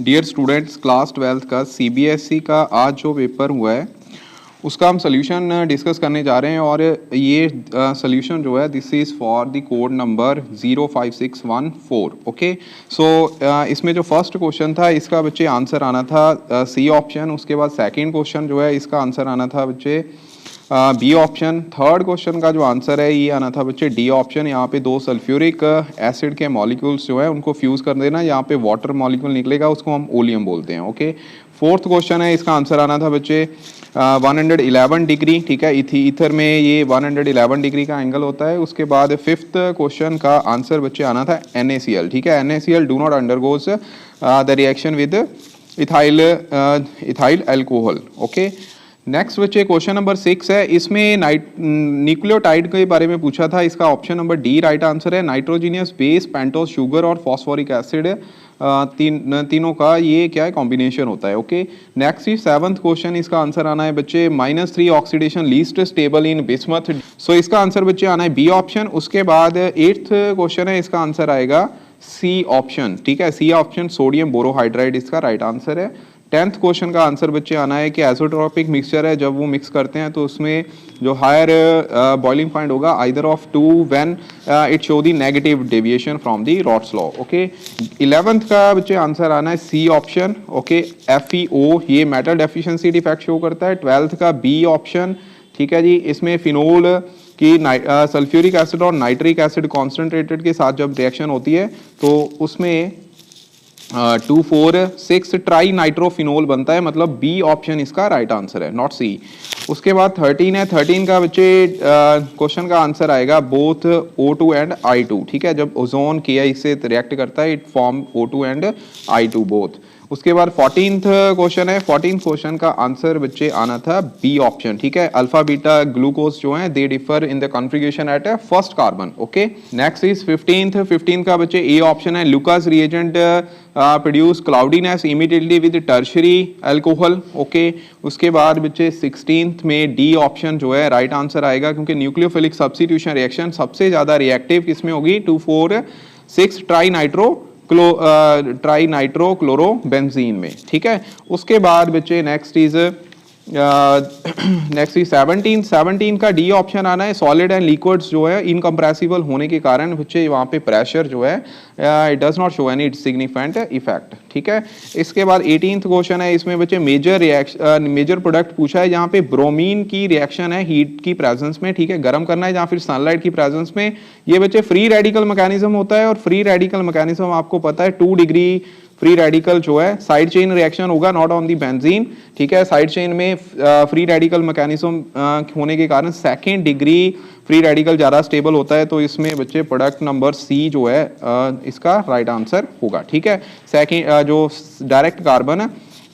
Dear students, class 12th का CBSE का आज जो पेपर हुआ है उसका हम सोल्यूशन डिस्कस करने जा रहे हैं। और ये सोल्यूशन जो है this is for the code number 05614। Okay, so इसमें जो फर्स्ट क्वेश्चन था इसका बच्चे आंसर आना था सी ऑप्शन। उसके बाद सेकंड क्वेश्चन जो है इसका आंसर आना था बच्चे बी ऑप्शन। थर्ड क्वेश्चन का जो आंसर है ये आना था बच्चे डी ऑप्शन। यहाँ पे दो सल्फ्यूरिक एसिड के मॉलिक्यूल्स जो है उनको फ्यूज़ कर देना, यहाँ पे वाटर मॉलिक्यूल निकलेगा, उसको हम ओलियम बोलते हैं। ओके, फोर्थ क्वेश्चन है इसका आंसर आना था बच्चे 111 डिग्री। ठीक है, ईथर में ये 111 डिग्री का एंगल होता है। उसके बाद फिफ्थ क्वेश्चन का आंसर बच्चे आना था NaCl। ठीक है, NaCl do not undergoes the reaction with ethyl alcohol. Okay, next बच्चे क्वेश्चन नंबर 6 है। इसमें न्यूक्लियोटाइड के बारे में पूछा था। इसका option number D right answer है। नाइट्रोजीनियस बेस, पेंटोस शुगर और फॉस्फोरिक एसिड तीनों का ये क्या है, कॉम्बिनेशन होता है। ओके, नेक्स्ट ही सेवंथ क्वेश्चन, इसका आंसर आना है बच्चे -3 oxidation least stable in bismuth. So इसका आंसर बच्चे आना है बी ऑप्शन। उसके बाद एट्थ क्वेश्चन है, इसका आंसर आएगा सी ऑप्शन। ठीक है, सी ऑप्शन सोडियम बोरोहाइड्राइड इसका राइट आंसर है। 10th क्वेश्चन का आंसर बच्चे आना है कि एजोट्रोपिक मिक्सचर है, जब वो मिक्स करते हैं तो उसमें जो हायर बॉइलिंग पॉइंट होगा either of two when it show the negative deviation from the Raoult's law. Okay, 11th का बच्चे आंसर आना है सी ऑप्शन। ओके, FeO ये मेटल डेफिशिएंसी डिफेक्ट शो करता है। 12th का बी ऑप्शन। ठीक है जी, इसमें फिनोल की सल्फ्यूरिक एसिड और नाइट्रिक एसिड कॉन्सेंट्रेटेड के साथ जब रिएक्शन होती है तो उसमें 2,4,6 ट्राई नाइट्रोफिनोल बनता है, मतलब बी ऑप्शन इसका राइट आंसर है, नॉट सी। उसके बाद 13 है। 13 का बच्चे क्वेश्चन का आंसर आएगा बोथ O2 एंड I2। ठीक है, जब ओजोन KI से रिएक्ट करता है it form O2 and I2 both. उसके बाद 14th क्वेश्चन है। 14th क्वेश्चन का आंसर बच्चे आना था बी ऑप्शन। ठीक है, अल्फा बीटा ग्लूकोज जो है they differ in the configuration at first carbon. Okay, next is 15th का बच्चे ए ऑप्शन है। Lucas reagent produce cloudiness immediately with tertiary alcohol. Okay, उसके बाद बच्चे 16th में डी ऑप्शन जो है राइट आंसर आएगा, क्योंकि न्यूक्लियोफिलिक सब्स्टिट्यूशन रिएक्शन सबसे ज्यादा रिएक्टिव किसमें होगी, 2,4,6 ट्राई नाइट्रो क्लोरो बेंजीन में। ठीक है, उसके बाद बच्चे नेक्स्ट इज 17 का डी ऑप्शन आना है। सॉलिड एंड लिक्विड्स जो है इनकम्प्रेसिबल होने के कारण बच्चे वहाँ पे प्रेशर जो है it does not show any significant effect. ठीक है, इसके बाद 18th क्वेश्चन है। इसमें बच्चे मेजर प्रोडक्ट पूछा है, जहाँ पे ब्रोमीन की रिएक्शन है हीट की प्रेजेंस में। ठीक है, गर्म करना है, जहाँ फिर सनलाइट की प्रेजेंस में। ये बच्चे फ्री रेडिकल मैकेनिज्म होता है, और फ्री रेडिकल मैकेनिज्म आपको पता है 2 डिग्री फ्री रेडिकल जो है साइड चेन रिएक्शन होगा, नॉट ऑन दी बेंजीन। ठीक है, साइड चेन में फ्री रेडिकल मैकेनिज्म होने के कारण सेकेंड डिग्री फ्री रेडिकल ज़्यादा स्टेबल होता है, तो इसमें बच्चे प्रोडक्ट नंबर सी जो है इसका राइट आंसर होगा। ठीक है, सेकेंड जो डायरेक्ट कार्बन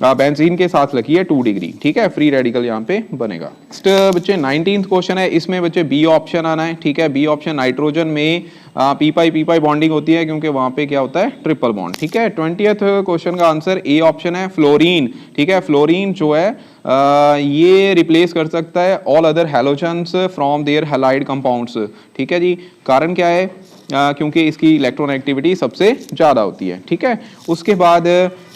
बेंजीन के साथ लगी है 2 डिग्री। ठीक है, फ्री रेडिकल यहाँ पे बनेगा। नेक्स्ट बच्चे 19th क्वेश्चन है। इसमें बच्चे बी ऑप्शन आना है। ठीक है, बी ऑप्शन नाइट्रोजन में पी पाई बॉन्डिंग होती है, क्योंकि वहां पे क्या होता है, ट्रिपल बॉन्ड। ठीक है, 20th क्वेश्चन का आंसर ए ऑप्शन है, फ्लोरीन। ठीक है, फ्लोरीन जो है ये रिप्लेस कर सकता है all other halogens from their halide compounds. ठीक है जी, कारण क्या है, क्योंकि इसकी इलेक्ट्रोनेगेटिविटी सबसे ज़्यादा होती है। ठीक है, उसके बाद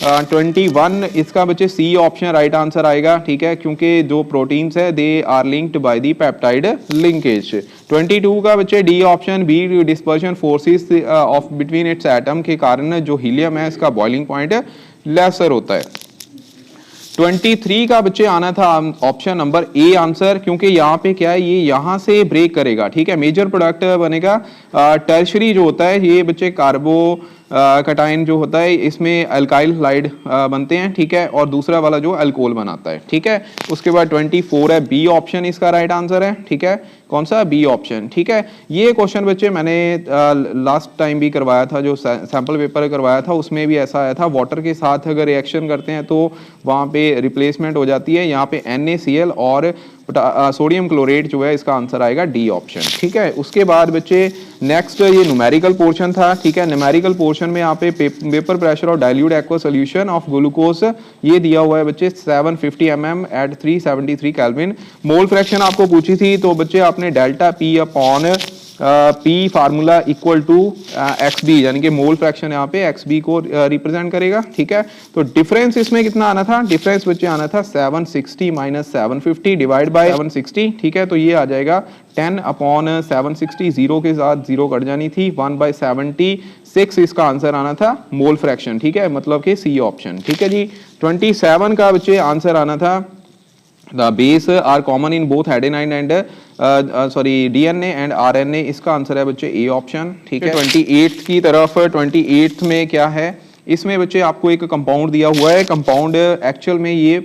21 इसका बच्चे सी ऑप्शन राइट आंसर आएगा। ठीक है, क्योंकि जो प्रोटीन्स है they are linked by the peptide linkage. 22 का बच्चे D option, B dispersion forces of between its atom के कारण जो हीलियम है इसका बॉइलिंग पॉइंट लेसर होता है। 23 का बच्चे आना था ऑप्शन नंबर ए आंसर, क्योंकि यहाँ पे क्या है, ये यहाँ से ब्रेक करेगा। ठीक है, मेजर प्रोडक्ट बनेगा टर्शरी जो होता है, ये बच्चे कार्बो कटाइन जो होता है इसमें अल्काइल हाइड बनते हैं। ठीक है, और दूसरा वाला जो अल्कोहल बनाता है। ठीक है, उसके बाद 24 है, बी ऑप्शन इसका राइट आंसर है। ठीक है, कौन सा, बी ऑप्शन। ठीक है, ये क्वेश्चन बच्चे मैंने लास्ट टाइम भी करवाया था, जो सैंपल पेपर करवाया था उसमें भी ऐसा आया था, वाटर के साथ अगर रिएक्शन करते हैं तो वहाँ पे रिप्लेसमेंट हो जाती है। यहाँ पे NaCl और सोडियम क्लोरेट जो है इसका आंसर आएगा डी ऑप्शन। ठीक है, उसके बाद बच्चे नेक्स्ट ये न्यूमेरिकल पोर्शन था। ठीक है, न्यूमेरिकल पोर्शन में यहाँ पे वेपर प्रेशर और dilute aqua solution of glucose ये दिया हुआ है बच्चे 750 mm at 373 kelvin. Mole fraction आपको पूछी थी, तो बच्चे आपने delta P upon P formula equal to X B, यानी कि मोल फ्रैक्शन यहाँ पे एक्स बी को रिप्रेजेंट करेगा, ठीक है। तो डिफरेंस इसमें कितना आना था, डिफरेंस बच्चे आना था 760 माइनस 750 डिवाइड बाय 760, ठीक है। तो ये आ जाएगा 10 अपॉन 760, जीरो के साथ जीरो कट जानी थी, 1/76 इसका आंसर आना था मोल फ्रैक्शन, ठीक है, मतलब कि सी ऑप्शन, ठीक है जी। 27 का बच्चे आंसर आना था The base are common in both adenine and DNA and RNA, इसका आंसर है बच्चे ए ऑप्शन, ठीक है। 28 की तरफ, 28 में क्या है, इसमें बच्चे आपको एक कंपाउंड दिया हुआ है, कंपाउंड एक्चुअल में ये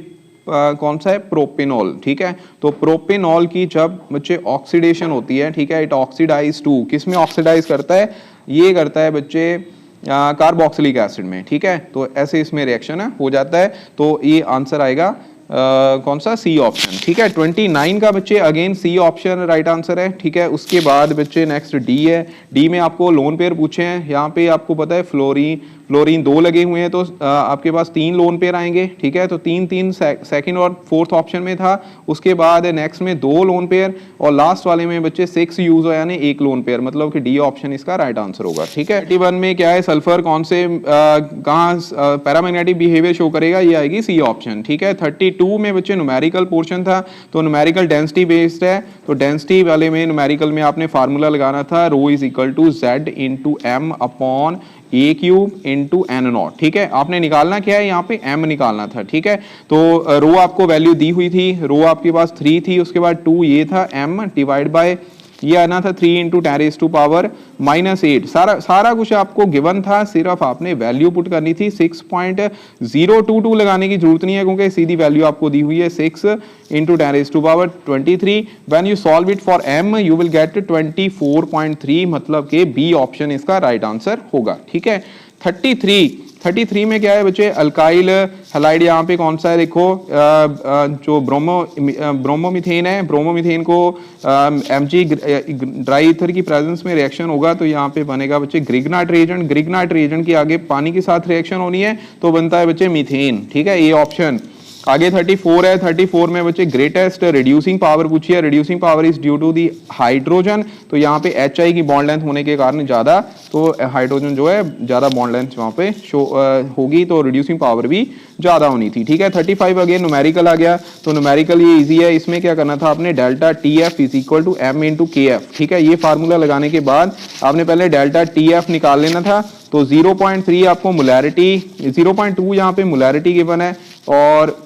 कौन सा है, प्रोपेनॉल, ठीक है। तो प्रोपेनॉल की जब बच्चे ऑक्सीडेशन होती है, ठीक है, इट ऑक्सीडाइज टू, किस में ऑक्सीडाइज करता है, ये करता है बच्चे कार्बोक्सिलिक एसिड में, ठीक है। तो ऐसे इसमें रिएक्शन हो जाता है, तो ये आंसर आएगा कौन सा, सी ऑप्शन, ठीक है। 29 का बच्चे again C option right answer है, ठीक है। उसके बाद बच्चे नेक्स्ट डी है, डी में आपको लोन पेयर पूछे हैं, यहाँ पे आपको पता है फ्लोरीन 2 लगे हुए हैं, तो आपके पास 3 लोन पेयर आएंगे, ठीक है। तो 3 सेकंड और फोर्थ ऑप्शन में था, उसके बाद नेक्स्ट में 2 लोन पेयर और लास्ट वाले में बच्चे 6 यूज हो, यानी 1 लोन पेयर, मतलब कि डी ऑप्शन इसका राइट आंसर होगा, ठीक है। 31 में क्या है, सल्फर कौन से कहाँ पैरामैग्नेटिक बिहेवियर शो करेगा, ये आएगी सी ऑप्शन, ठीक है। 32 में बच्चे न्यूमेरिकल पोर्शन था, तो न्यूमेरिकल डेंसिटी बेस्ड है, तो डेंसिटी वाले में न्यूमेरिकल में आपने फार्मूला लगाना था, rho is equal to Z into M upon A cube into N naught, ठीक है। आपने निकालना क्या है, यहाँ पे m निकालना था, ठीक है। तो रो आपको वैल्यू दी हुई थी, रो आपके पास 3 थी, उसके बाद 2 ये था, m डिवाइड बाय ये आना था 3 इंटू 10 रेज़ टू पावर -8, सारा कुछ आपको गिवन था, सिर्फ आपने वैल्यू पुट करनी थी। 6.022 लगाने की जरूरत नहीं है, क्योंकि सीधी वैल्यू आपको दी हुई है 6 into 10 raise to power 23। When you solve it for m you will get 24.3, मतलब कि बी ऑप्शन इसका राइट आंसर होगा, ठीक है। 33 में क्या है बच्चे, अल्काइल हैलाइड, यहाँ पे कौन सा है देखो, जो ब्रोमोमीथेन है, ब्रोमोमीथेन को Mg ड्राई ईथर की प्रेजेंस में रिएक्शन होगा, तो यहाँ पे बनेगा बच्चे ग्रिग्नाइट रिएजेंट, ग्रिग्नाइट रिएजेंट की आगे पानी के साथ रिएक्शन होनी है, तो बनता है बच्चे मीथेन, ठीक है, ये ऑप्शन। आगे 34 है, 34 में बच्चे ग्रेटेस्ट रिड्यूसिंग पावर पूछी है, reducing power is due to the hydrogen, तो यहाँ पे HI की बॉन्ड लेंथ होने के कारण ज्यादा, तो हाइड्रोजन जो है ज्यादा बॉन्ड लेंथ वहाँ पे शो होगी, तो रिड्यूसिंग पावर भी ज्यादा होनी थी, ठीक है। 35 अगेन न्यूमेरिकल आ गया, तो न्यूमेरिकल ये इजी है, इसमें क्या करना था आपने, delta TF is equal to m into KF, ठीक है। ये फार्मूला लगाने के बाद आपने पहले डेल्टा TF निकाल लेना था, तो 0.3 आपको मोलैरिटी, 0.2 यहाँ पे मोलैरिटी गिवन है, और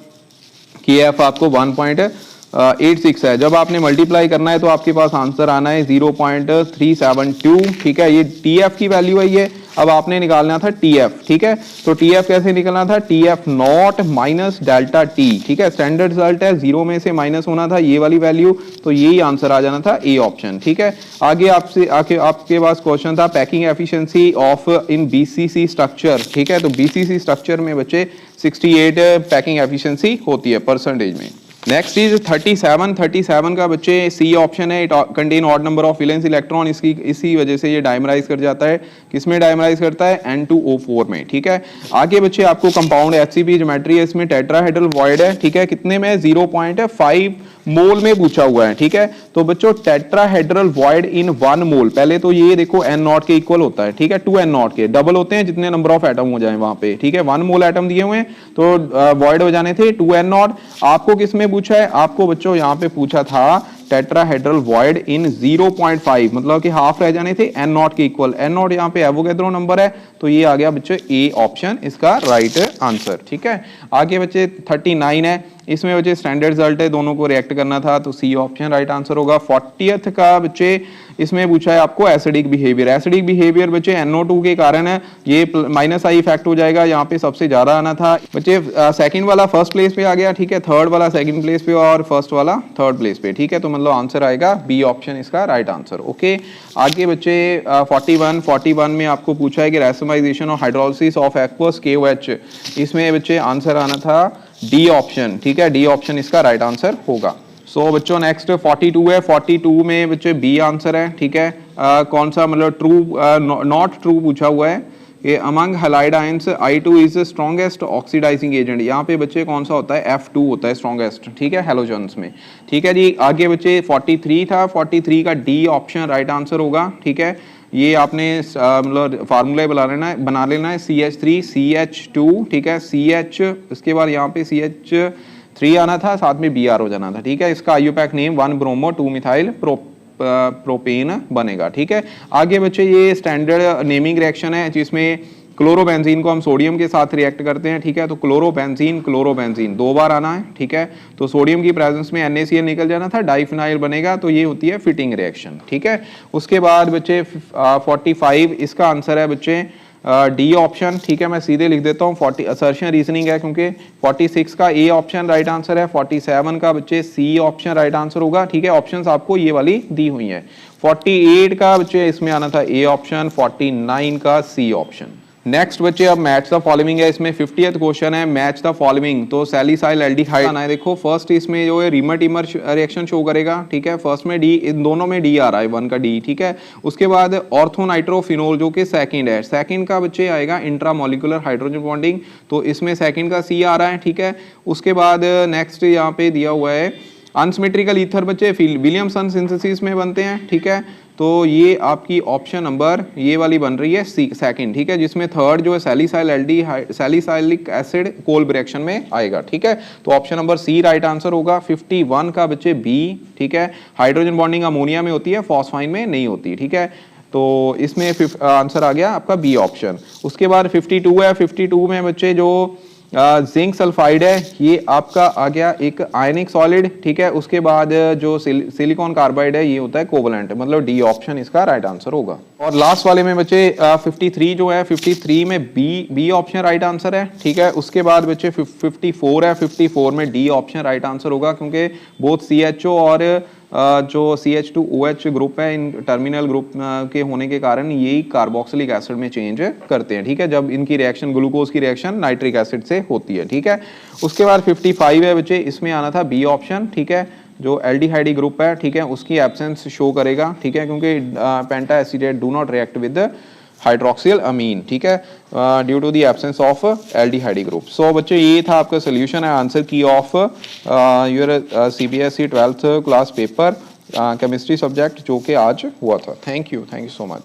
KF आपको 1.86 है। जब आपने मल्टीप्लाई करना है तो आपके पास आंसर आना है 0.372, ठीक है। ये TF की वैल्यू है ये, अब आपने निकालना था TF, ठीक है। तो TF कैसे निकलना था, TF not minus delta T, ठीक है। स्टैंडर्ड रिजल्ट है, 0 में से माइनस होना था ये वाली वैल्यू, तो यही आंसर आ जाना था ए ऑप्शन, ठीक है। आगे आपके पास क्वेश्चन था packing efficiency of in BCC structure, ठीक है। तो BCC स्ट्रक्चर में बच्चे 68 पैकिंग एफिशिएंसी होती है परसेंटेज में। नेक्स्ट इज 37 का बच्चे सी ऑप्शन है, it contain odd number of valence electron, इसी वजह से ये डायमराइज कर जाता है, किसमें डायमराइज करता है, N2O4 में, ठीक है। आगे बच्चे आपको कंपाउंड HCP ज्योमेट्री है, इसमें टेट्राहेड्रल वॉइड है, ठीक है, कितने में, 0.5 मोल में पूछा हुआ है, ठीक है। तो बच्चों टेट्राहेड्रल वॉइड इन 1 मोल, पहले तो ये देखो N0 के इक्वल होता है, ठीक है, 2N0 के डबल होते हैं जितने नंबर ऑफ एटम हो जाए वहां पे, ठीक है। 1 मोल एटम दिए हुए हैं, तो वॉइड हो जाने थे 2N0। आपको किसमें पूछा है, आपको बच्चों यहाँ पे पूछा था टेट्राहेड्रल वॉइड इन 0.5, मतलब कि हाफ रह जाने थे N0 के इक्वल। N0 यहाँ पे एवोगैड्रो नंबर है, तो ये आ गया बच्चों ए ऑप्शन इसका राइट आंसर, ठीक है। आगे बच्चे 39 है, इसमें बच्चे स्टैंडर्ड रिजल्ट है, दोनों को रिएक्ट करना था, तो सी ऑप्शन राइट आंसर होगा। 40th का बच्चे इसमें पूछा है आपको एसिडिक बिहेवियर, एसिडिक बिहेवियर बच्चे NO2 के कारण है, ये -I इफेक्ट हो जाएगा, यहाँ पे सबसे ज्यादा आना था बच्चे। सेकंड वाला फर्स्ट प्लेस पे आ गया, ठीक है, थर्ड वाला सेकंड प्लेस पे और फर्स्ट वाला थर्ड प्लेस पे, ठीक है। तो मतलब आंसर आएगा बी ऑप्शन इसका राइट आंसर, ओके। आगे बच्चे 41 में आपको पूछा है कि रैसमाइजेशन और हाइड्रोलिसिस ऑफ एक्वस KOH, इसमें बच्चे आंसर आना था डी ऑप्शन, ठीक है, डी ऑप्शन इसका राइट आंसर होगा। सो बच्चों नेक्स्ट 42 है, 42 में बच्चे बी आंसर है, ठीक है। कौन सा, मतलब ट्रू नॉट ट्रू पूछा हुआ है, कि among halide ions I2 is strongest oxidising agent. यहाँ पे बच्चे कौन सा होता है, F2 होता है स्ट्रॉन्गेस्ट, ठीक है, हेलोजन्स में। ठीक है जी, आगे बच्चे 43 था, 43 का डी ऑप्शन राइट आंसर होगा। ठीक है, ये आपने मतलब फार्मूला बना लेना है CH3 CH2, ठीक है, CH, इसके बाद यहाँ पे CH3 आना था, साथ में Br हो जाना था। ठीक है, इसका IUPAC name 1 bromo 2 methyl propane बनेगा। ठीक है, आगे बच्चे ये स्टैंडर्ड नेमिंग रिएक्शन है जिसमें क्लोरोबेंजीन को हम सोडियम के साथ रिएक्ट करते हैं। ठीक है, तो क्लोरोबेंजीन 2 बार आना है। ठीक है, तो सोडियम की प्रेजेंस में NaCl निकल जाना था, डाइफिनाइल बनेगा, तो ये होती है फिटिंग रिएक्शन। ठीक है, उसके बाद बच्चे 45 इसका आंसर है बच्चे डी ऑप्शन। ठीक है, मैं सीधे लिख देता हूँ, 40 असर्शन रीजनिंग है क्योंकि 46 का ए ऑप्शन राइट आंसर है, 47 का बच्चे सी ऑप्शन राइट आंसर होगा। ठीक है, ऑप्शंस आपको ये वाली दी हुई हैं। 48 का बच्चे इसमें आना था ए ऑप्शन, 49 का सी ऑप्शन। नेक्स्ट बच्चे अब मैच द फॉलोइंग है, इसमें 50th क्वेश्चन है, मैच द फॉलोइंग। तो सैलिसाइल एल्डिहाइड आना है, देखो फर्स्ट इसमें जो है रीमर टीमर रिएक्शन शो करेगा। ठीक है, फर्स्ट में डी, इन दोनों में डी आ रहा है, 1 का डी। ठीक है, उसके बाद ऑर्थोनाइट्रोफिनोल जो कि सेकंड है, सेकंड का बच्चे आएगा इंट्रामोलिकुलर हाइड्रोजन बॉन्डिंग, तो इसमें सेकंड का सी आ रहा है। ठीक है, उसके बाद नेक्स्ट यहाँ पे दिया हुआ है अनसिमेट्रिकल ईथर बच्चे विलियमसन सिंथेसिस में बनते हैं। ठीक है, तो ये आपकी ऑप्शन नंबर ये वाली बन रही है सी सेकंड। ठीक है, जिसमें थर्ड जो है सैलिसाइलिक एसिड कोल्ब रिएक्शन में आएगा। ठीक है, तो option number C right answer होगा। 51 का बच्चे बी। ठीक है, हाइड्रोजन बॉन्डिंग अमोनिया में होती है, फॉस्फाइन में नहीं होती। ठीक है, तो इसमें आंसर आ गया आपका बी ऑप्शन। उसके बाद 52 है, 52 में बच्चे जो जिंक सल्फाइड है, ये आपका आ गया एक आयनिक सॉलिड। ठीक है, उसके बाद जो सिलिकॉन कार्बाइड है ये होता है कोवलेंट, मतलब डी ऑप्शन इसका राइट आंसर होगा। और लास्ट वाले में बच्चे 53 जो है, 53 में बी ऑप्शन राइट आंसर है। ठीक है, उसके बाद बच्चे 54 है, 54 में डी ऑप्शन राइट आंसर होगा, क्योंकि बोथ CHO और जो CH2OH ग्रुप है, इन टर्मिनल ग्रुप के होने के कारण यही कार्बोक्सिलिक एसिड में चेंज करते हैं। ठीक है, जब इनकी रिएक्शन ग्लूकोज की रिएक्शन नाइट्रिक एसिड से होती है। ठीक है, उसके बाद 55 है बच्चे, इसमें आना था बी ऑप्शन। ठीक है, जो एल्डिहाइड ग्रुप है, ठीक है, उसकी एब्सेंस शो करेगा। ठीक है, क्योंकि penta acetate do not react with hydroxyl amine. ठीक है, due to the absence of aldehyde group. So बच्चे ये था आपका सोल्यूशन है, answer key of your CBSE 12th class paper chemistry subject जो कि आज हुआ था। Thank you so much.